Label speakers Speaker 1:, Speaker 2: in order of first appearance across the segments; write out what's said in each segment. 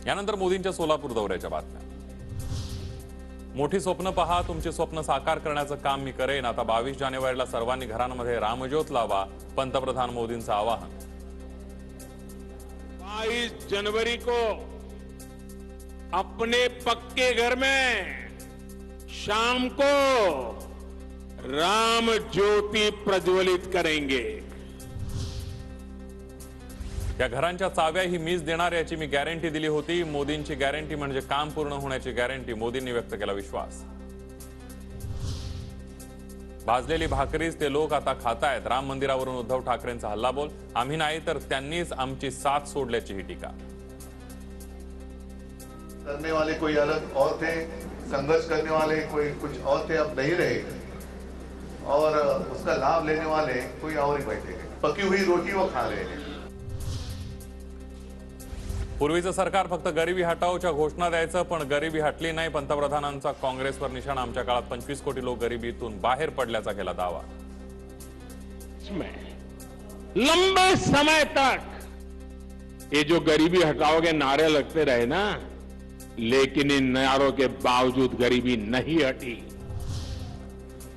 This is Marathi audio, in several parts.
Speaker 1: यानंतर मोदींच्या सोलापूर दौऱ्याच्या बातम्या। मोठी स्वप्न पहा, तुमची स्वप्न साकार करण्याचं काम मी करेन। आता 22 जानेवारीला सर्वांनी घरांमध्ये रामज्योत लावा, पंतप्रधान मोदींचं आवाहन।
Speaker 2: 22 जनवरी को अपने पक्के घर में शाम को राम ज्योति प्रज्वलित करेंगे।
Speaker 1: या घरांच्या चाव्या ही मीच देणार याची मी गॅरंटी दिली होती। मोदींची गॅरंटी म्हणजे काम पूर्ण होण्याची गॅरंटी, मोदींनी व्यक्त केला विश्वास। भाजलेली भाकरीच ते लोक आता खातायत, राम मंदिरावरून उद्धव ठाकरेंचा हल्लाबोल। आम्ही नाही तर त्यांनीच आमची साथ सोडल्याची ही टीका।
Speaker 3: करने वाले कोई अलग और थे, संघर्ष करने वाले कोई कुछ और थे, अब नहीं रहे और उसका लाभ लेने वाले कोई और ही बैठे हैं। पकी हुई रोटी वो खा रहे हैं।
Speaker 1: पूर्वीचं सरकार फक्त गरिबी हटाओच्या घोषणा द्यायचं, पण गरिबी हटली नाही। पंतप्रधानांचा काँग्रेसवर निशाणा। आमच्या काळात 25 कोटी लोक गरिबीतून बाहेर पडल्याचा केला दावा।
Speaker 2: लंबे समय तक ये जो गरीबी हटाओगे नारे लगते रहे ना, लेकिन इन नारों के बावजूद गरीबी नहीं हटी।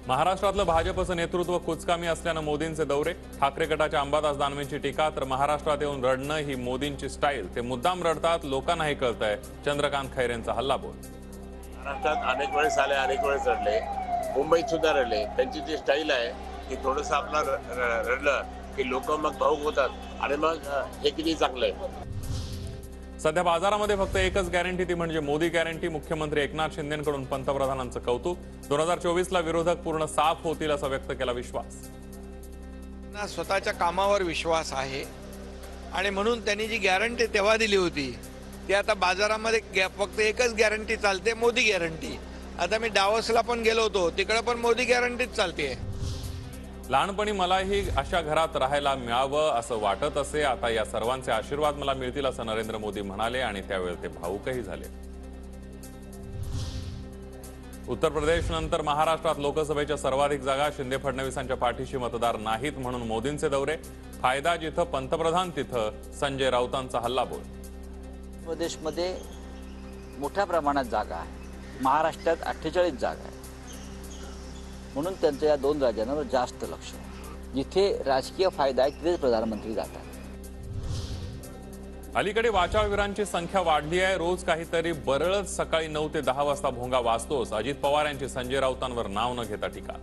Speaker 1: महाराष्ट्रातलं भाजपचं नेतृत्व कुचकामी असल्यानं मोदींचे दौरे। ठाकरे गटाच्या अंबादास दानवेंची टीका। तर महाराष्ट्रात येऊन रडणं ही मोदींची स्टाईल, ते मुद्दाम रडतात, लोकांनाही कळतंय। चंद्रकांत खैरेंचा हल्लाबोल।
Speaker 4: महाराष्ट्रात अनेक वेळेस आले, अनेक वेळेस रडले, मुंबईत सुद्धा रडले। त्यांची जी स्टाईल आहे की थोडंसं आपलं रडलं की लोक मग भावुक होतात आणि मग हे किती चांगलं आहे।
Speaker 1: सध्या बाजारामध्ये फक्त एकच गॅरंटी, ती म्हणजे मोदी गॅरंटी। मुख्यमंत्री एकनाथ शिंदेंकडून पंतप्रधानांचं कौतुक। 2024ला विरोधक पूर्ण साफ होतील असा व्यक्त केला विश्वास।
Speaker 5: स्वतःच्या कामावर विश्वास आहे आणि म्हणून त्यांनी जी गॅरंटी तेव्हा दिली होती ती आता बाजारामध्ये फक्त एकच गॅरंटी चालते, मोदी गॅरंटी। आता मी डावसला पण गेलो होतो, तिकडे पण मोदी गॅरंटीच चालते।
Speaker 1: लहानपणी मलाही अशा घरात राहायला मिळावं असं वाटत असे। आता या सर्वांचे आशीर्वाद मला मिळतील असं नरेंद्र मोदी म्हणाले आणि त्यावेळी ते भावुकही झाले। उत्तर प्रदेश नंतर महाराष्ट्रात लोकसभेच्या सर्वाधिक जागा। शिंदे फडणवीसांच्या पाठीशी मतदार नाहीत म्हणून मोदींचे दौरे। फायदा जिथं पंतप्रधान तिथं संजय राऊतांचा हल्लाबोल।
Speaker 6: प्रदेशमध्ये मोठ्या प्रमाणात जागा आहे, महाराष्ट्रात 48 जागा आहे, म्हणून त्यांच्या या दोन राज्यांवर जास्त लक्ष आहे। जिथे राजकीय फायदा आहे तिथेच प्रधानमंत्री जातात।
Speaker 1: अलीकडे वाचाळवीरांची संख्या वाढली आहे। रोज काहीतरी बरळच सकाळी 9 ते 10 वाजता भोंगा वाजतोच। अजित पवार यांची संजय राऊतांवर नाव न घेता टीका।